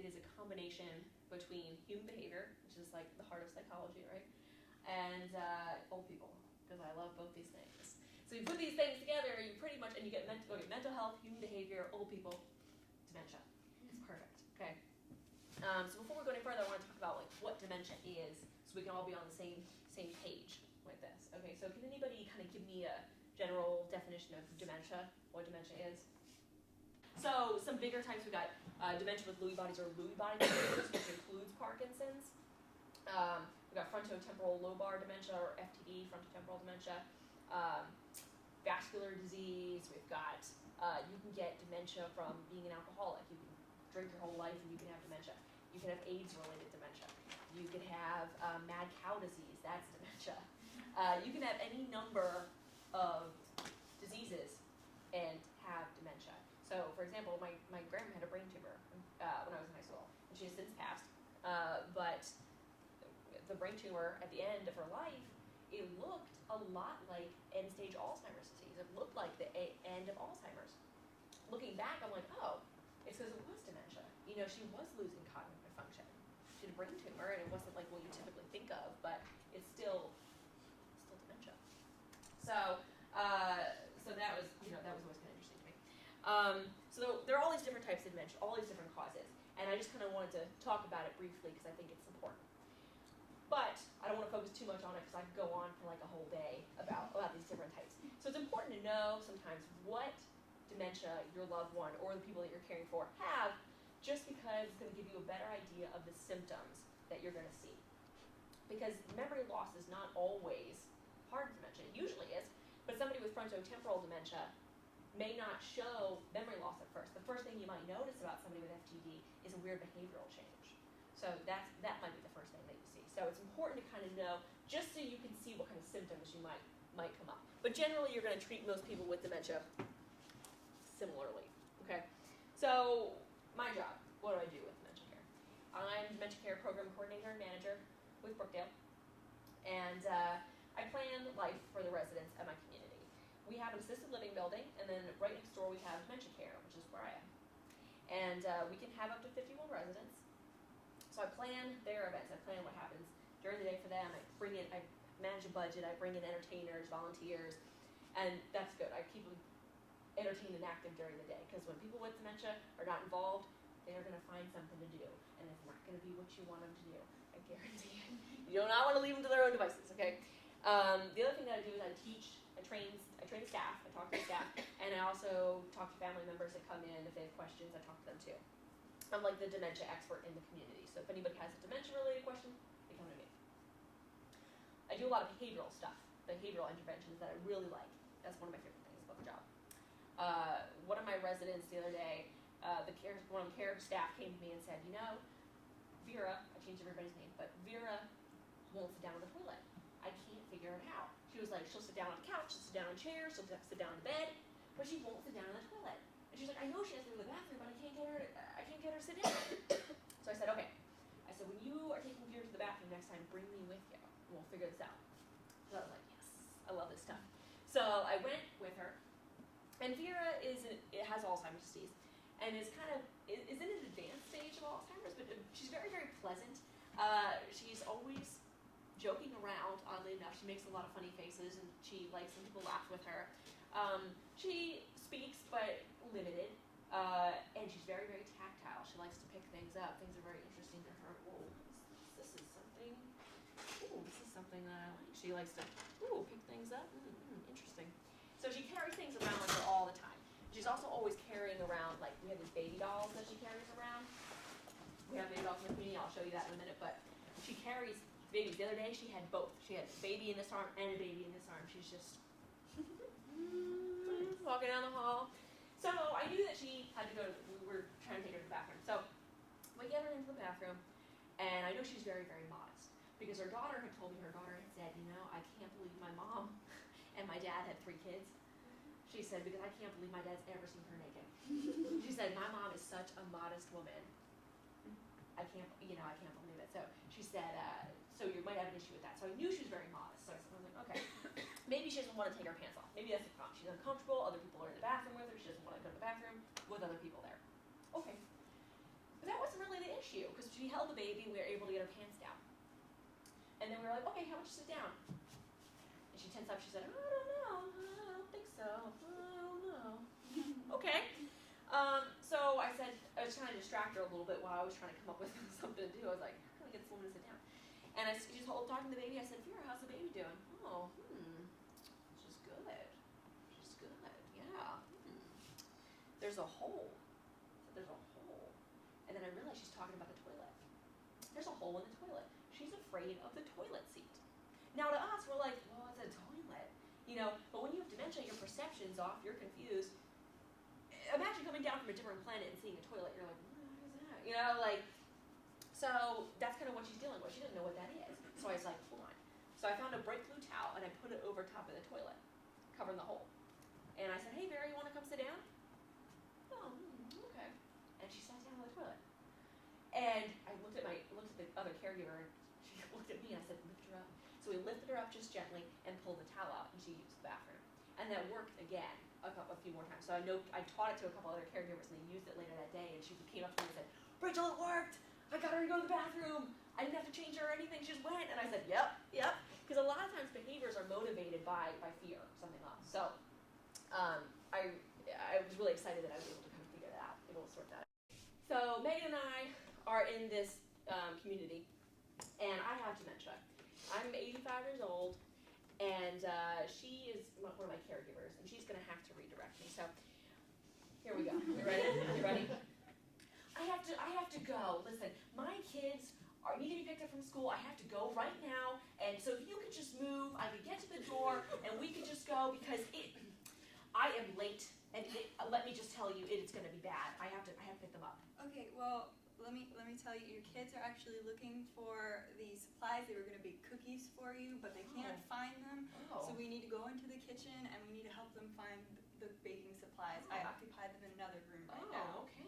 it is a combination between human behavior, which is like the heart of psychology, right, and old people, because I love both these things. So you put these things together, you pretty much, and you get mental health, human behavior, old people, dementia. It's perfect. Okay. So before we go any further, I want to talk about like what dementia is, so we can all be on the same page with this. Okay. So can anybody kind of give me a general definition of dementia? What dementia is? So some bigger types, we've got dementia with Lewy bodies or Lewy body disorders, which includes Parkinson's. We've got frontotemporal lobar dementia or FTD, frontotemporal dementia. Vascular disease. We've got, you can get dementia from being an alcoholic. You can drink your whole life and you can have dementia. You can have AIDS-related dementia. You can have mad cow disease. That's dementia. You can have any number of diseases and have dementia. So, for example, my grandma had a brain tumor when I was in high school, and she has since passed. But the brain tumor at the end of her life, it looked a lot like end-stage Alzheimer's disease. It looked like the end of Alzheimer's. Looking back, I'm like, oh, it's because it was dementia. You know, she was losing cognitive function. She had a brain tumor, and it wasn't like what you typically think of, but it's still dementia. So that was, that was always kind of interesting to me. So there are all these different types of dementia, all these different causes, and I just kind of wanted to talk about it briefly because I think it's important. But I don't want to focus too much on it because I could go on for like a whole day about these different types. So it's important to know sometimes what dementia your loved one or the people that you're caring for have, just because it's going to give you a better idea of the symptoms that you're going to see. Because memory loss is not always part of dementia. It usually is, but somebody with frontotemporal dementia may not show memory loss at first. The first thing you might notice about somebody with FTD is a weird behavioral change. So that might be the first thing that you see. So it's important to kind of know, just so you can see what kind of symptoms you might come up. But generally, you're going to treat most people with dementia similarly. Okay. So my job, what do I do with dementia care? I'm dementia care program coordinator and manager with Brookdale, and I plan life for the residents of my community. We have an assisted living building, and then right next door we have dementia care, which is where I am. And we can have up to 51 residents. So I plan their events. I plan what happens during the day for them. I manage a budget. I bring in entertainers, volunteers, and that's good. I keep them entertained and active during the day, because when people with dementia are not involved, they are going to find something to do, and it's not going to be what you want them to do. I guarantee it. You do not want to leave them to their own devices, okay? The other thing that I do is I train the staff, I talk to the staff, and I also talk to family members that come in. If they have questions, I talk to them too. I'm like the dementia expert in the community, so if anybody has a dementia-related question, they come to me. I do a lot of behavioral stuff, behavioral interventions that I really like. That's one of my favorite things about the job. One of my residents the other day, one of the care staff came to me and said, Vera, I changed everybody's name, but Vera won't sit down on the toilet. I can't figure it out. She was like, she'll sit down on the couch, she'll sit down on chairs, she'll sit down on the bed, but she won't sit down on the toilet. And she's like, I know she has to go to the bathroom, but I can't get her to sit down. So I said, okay. I said, when you are taking Vera to the bathroom next time, bring me with you, and we'll figure this out. So I was like, yes, I love this stuff. So I went with her, and Vera has Alzheimer's disease, and is in an advanced stage of Alzheimer's, but she's very, very pleasant. She's always joking around, oddly enough. She makes a lot of funny faces, and she likes when people laugh with her. She speaks, but limited, and she's very, very tactile. She likes to pick things up. Things are very interesting to her. Whoa, this is something. Ooh, this is something that I like. She likes to pick things up. Interesting. So she carries things around with her all the time. She's also always carrying around, like, we have these baby dolls that she carries around. We have baby dolls in the community. I'll show you that in a minute. But she carries babies. The other day she had both. She had a baby in this arm and a baby in this arm. She's just walking down the hall. So I knew that she had to we were trying to take her to the bathroom. So we get her into the bathroom, and I know she's very, very modest, because her daughter had told me, her daughter had said, I can't believe my mom and my dad had 3 kids. She said, because I can't believe my dad's ever seen her naked. She said, my mom is such a modest woman. I can't believe it. So she said, so you might have an issue with that. So I knew she was very modest. So I was like, okay, maybe she doesn't want to take her pants off. Maybe that's the problem. She's uncomfortable. Other people are in the bathroom with her. She doesn't want to go to the bathroom with other people there. Okay. But that wasn't really the she held the baby, and we were able to get her pants down. And then we were like, okay, how about you sit down? And she tensed up, she said, I don't know, I don't think so, I don't know. Okay. So I said, I was trying to distract her a little bit while I was trying to come up with something to do. I was like, how can I get this woman to sit down? And she's talking to the baby. I said, Vera, how's the baby doing? Oh, she's good. She's good, yeah. There's a hole. There's a hole. And then I realized she's talking about the toilet. There's a hole in the toilet. She's afraid of the toilet seat. Now to us, we're like, well, it's a toilet. But when you have dementia, your perception's off, you're confused. Imagine coming down from a different planet and seeing a toilet. You're like, what is that? So that's kind of what she's dealing with. She doesn't know what that is. So I was like, hold on. So I found a bright blue towel, and I put it over top of the toilet, covering the hole. And I said, hey, Vera, you want to come sit down? Oh, okay. And she sat down on the toilet. And I looked at the other caregiver, and she looked at me, and I said, lift her up. So we lifted her up just gently and pulled the towel out, and she used the bathroom. And that worked again a few more times. So I taught it to a couple other caregivers, and they used it later that day, and she came up to me and said, Rachel, it worked! I got her to go to the bathroom! I didn't have to change her or anything, she just went. And I said, yep. Because a lot of times behaviors are motivated by fear or something else. So I was really excited that I was able to kind of figure that out, able to sort that out. So Megan and I are in this community, and I have dementia. I'm 85 years old, and she is one of my caregivers, and she's going to have to redirect me. So here we go. You ready? You ready? I have to go. Listen, my kids need to be picked up from school. I have to go right now, and so if you could just move, I could get to the door, and we could just go because I am late, and let me just tell you, it's going to be bad. I have to pick them up. Okay, well, let me tell you, your kids are actually looking for these supplies. They were going to bake cookies for you, but they can't find them. Oh. So we need to go into the kitchen, and we need to help them find the baking supplies. I occupy them in another room right now. Okay.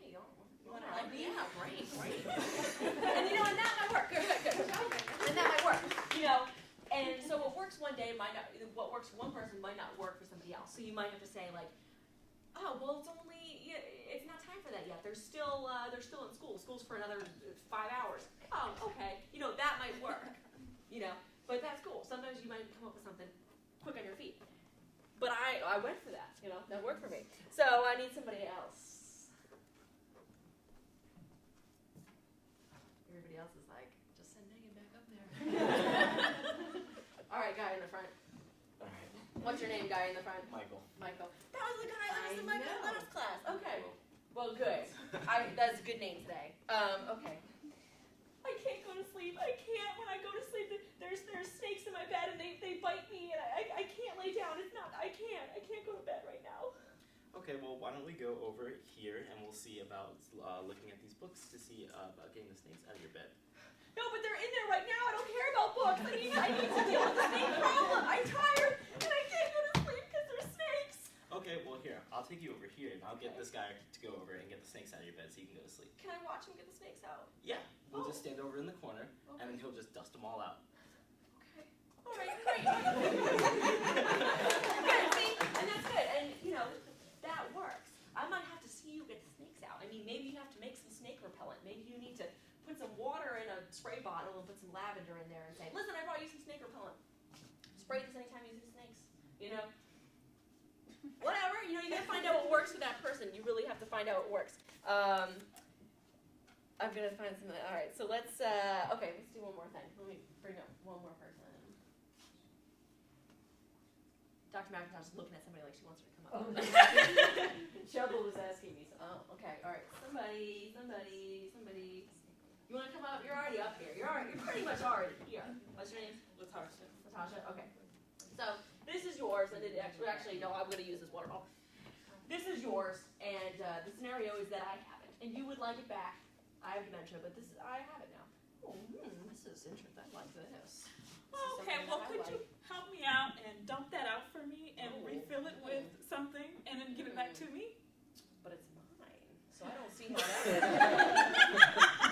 You want to help me? Yeah, great. And and that might work. Good. And that might work. And so what works one day what works for one person might not work for somebody else. So you might have to say like, oh, well, it's not time for that yet. They're still in school. School's for another 5 hours. Oh, okay. That might work. But that's cool. Sometimes you might come up with something quick on your feet. But I went for that. That worked for me. So I need somebody else. Everybody else is like, just send Megan back up there. All right, guy in the front. All right. What's your name, guy in the front? Michael. That was the guy that was in my last class. Okay. Well, Well, good. That's a good name today. Okay. I can't go to sleep. I can't. When I go to sleep, there's snakes in my bed and they bite me and I can't lay down. I can't go to bed right now. Okay, well, why don't we go over here and we'll see about looking at these books to see about getting the snakes out of your bed. No, but they're in there right now. I don't care about books. I need to deal with the snake problem. I'm tired and I can't go to sleep because there's snakes. Okay, well, here, I'll take you over here and I'll get this guy to go over and get the snakes out of your bed so you can go to sleep. Can I watch him get the snakes out? Yeah, we'll just stand over in the corner and then he'll just dust them all out. Okay. All right, great. Good, see? And that's good. And, that works. I might have to see you get the snakes out. I mean, maybe you have to make some snake repellent. Maybe you need to put some water in a spray bottle and put some lavender in there and say, listen, I brought you some snake repellent. Spray this anytime you see snakes. Whatever. You gotta find out what works for that person. You really have to find out what works. I'm gonna find some. All right. So let's do one more thing. Let me bring up one more person. Dr. McIntosh is looking at somebody like she wants her to come up. Cheryl was asking me. Okay. All right. Somebody. You want to come up? You're already up here. You're pretty much already here. What's your name? Latasha. Latasha. Okay. So this is yours, and actually no, I'm going to use this water bottle. This is yours, and the scenario is that I have it, and you would like it back. I have dementia, but I have it now. This is interesting. I like this. Okay, well, could you help me out and dump that out for me and refill it with something and then give it back to me? But it's mine, so I don't see how that is.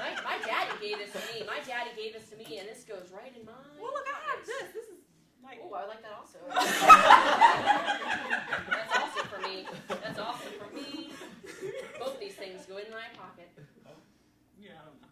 My daddy gave this to me. And this goes right in mine. Well, look, I have this. This is like... Oh, I like that also. That's awesome for me. Both these things go in my pocket. Yeah, I don't know.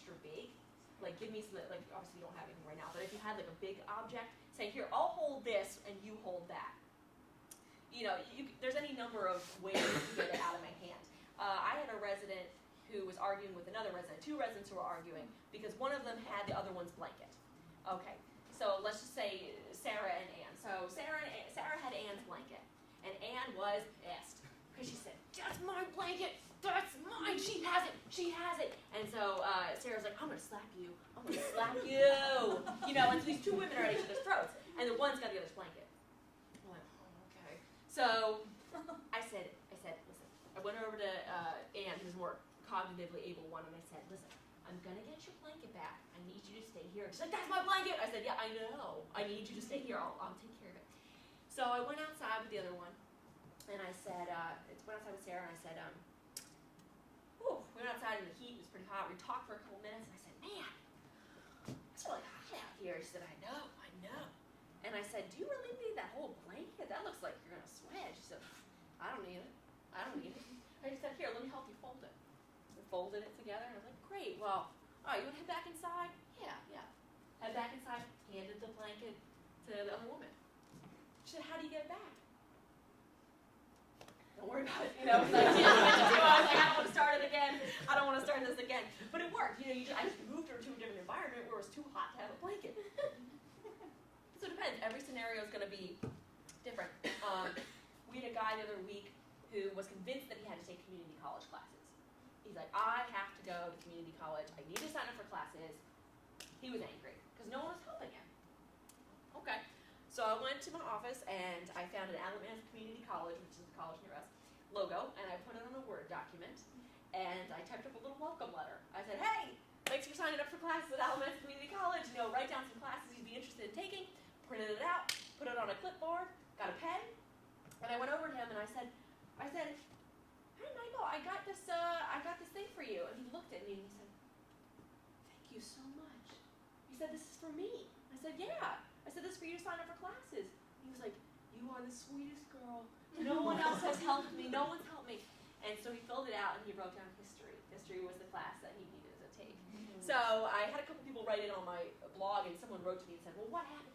extra big, like give me some, like obviously you don't have anything right now, but if you had like a big object, saying here, I'll hold this and you hold that. You know, there's any number of ways to get it out of my hand. I had a resident who was arguing with another resident, two residents who were arguing because one of them had the other one's blanket. Okay, so let's just say Sarah and Ann. So Sarah had Ann's blanket, and Ann was pissed because she said, "That's my blanket. That's mine. She has it. She has it." And so Sarah's like, "I'm gonna slap you. I'm gonna slap you." You know, and so these two women are at each other's throats, and the one's got the other's blanket. I'm like, oh, okay. So I said, listen. I went over to Ann, who's more cognitively able one, and I said, "Listen, I'm gonna get your blanket back. I need you to stay here." She's like, "That's my blanket." I said, "Yeah, I know. I need you to stay here. I'll take care of it." So I went outside with the other one, and I said, went outside with Sarah, and I said, we went outside in the heat. It was pretty hot. We talked for a couple minutes, and I said, "Man, it's really hot out here." She said, I know. And I said, "Do you really need that whole blanket? That looks like you're gonna sweat." She said, "I don't need it. I just said, "Here, let me help you fold it." We folded it together, and I was like, "Great. Well, all right, you want to head back inside?" Yeah. Head back inside. Handed the blanket to the other woman. She said, "How do you get it back?" Don't worry about it. You know, like, I was like, I don't want to start it again. I don't want to start this again. But it worked. You know, I just moved her to a different environment where it was too hot to have a blanket. So it depends. Every scenario is going to be different. We had a guy the other week who was convinced that he had to take community college classes. He's like, "I have to go to community college. I need to sign up for classes." He was angry because no one was helping him. Okay. So I went to my office and I found an Alamance Community College, which is the college near us, logo, and I put it on a Word document, and I typed up a little welcome letter. I said, "Hey, thanks for signing up for classes at Alamance Community College. You know, write down some classes you'd be interested in taking." Printed it out, put it on a clipboard, got a pen, and I went over to him and I said, "Hey, Michael, I got this thing for you." And he looked at me and he said, "Thank you so much." He said, "This is for me." I said, "Yeah." I said, "This is for you to sign up for classes." He was like, "You are the sweetest girl. No one else has helped me. No one's helped me." And so he filled it out and he wrote down history. History was the class that he needed to take. So I had a couple people write it on my blog, and someone wrote to me and said, "Well, what happened?"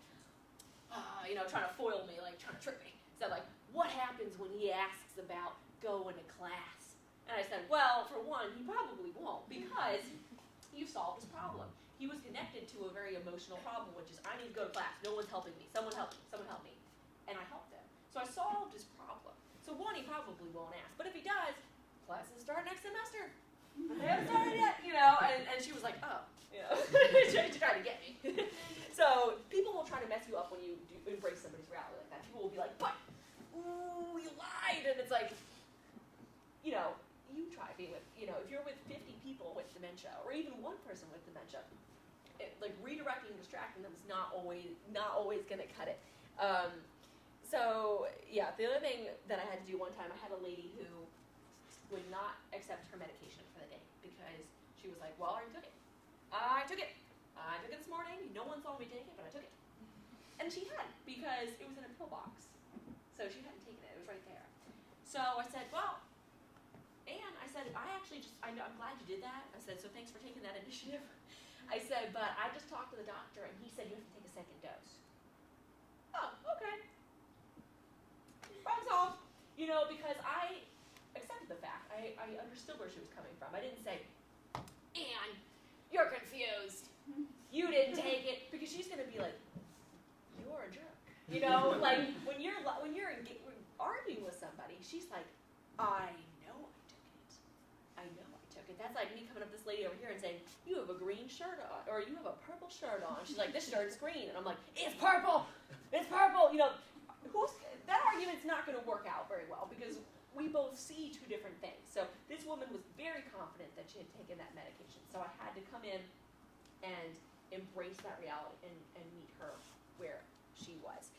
You know, trying to foil me, like trying to trick me. So like, "What happens when he asks about going to class?" And I said, "Well, for one, he probably won't, because you solved his problem. He was connected to a very emotional problem, which is, I need to go to class. No one's helping me. Someone help me. Someone help me." And I helped him. So I solved his problem. So one, he probably won't ask. But if he does, classes start next semester. They haven't started yet, you know. And she was like, "Oh, you know," she tried to get me. So people will try to mess you up when you do embrace somebody's reality like that. People will be like, "But, ooh, you lied." And it's like, you know, you try being with, you know, if you're with 50 people with dementia, or even one person with dementia, like redirecting and distracting them is not always going to cut it. So yeah, the other thing that I had to do one time, I had a lady who would not accept her medication for the day because she was like, "Well, I took it. I took it this morning. No one saw me take it, but I took it." And she hadn't, because it was in a pill box. So she hadn't taken it. It was right there. So I said, "Well, Anne," I said, I'm glad you did that." I said, "So thanks for taking that initiative." I said, "But I just talked to the doctor, and he said you have to take a second dose." "Oh, okay. Problem solved." You know, because I accepted the fact. I understood where she was coming from. I didn't say, "Anne, you're confused. You didn't take it," because she's going to be like, "You're a jerk." You know, like when you're arguing with somebody, she's like, "I know I took it. I know I took it." That's like me coming up to this lady over here and saying, "You have a green shirt on," or "You have a purple shirt on." She's like, "This shirt's green." And I'm like, "It's purple. It's purple." You know, that argument's not going to work out very well because we both see two different things. So this woman was very confident that she had taken that medication. So I had to come in and embrace that reality and meet her where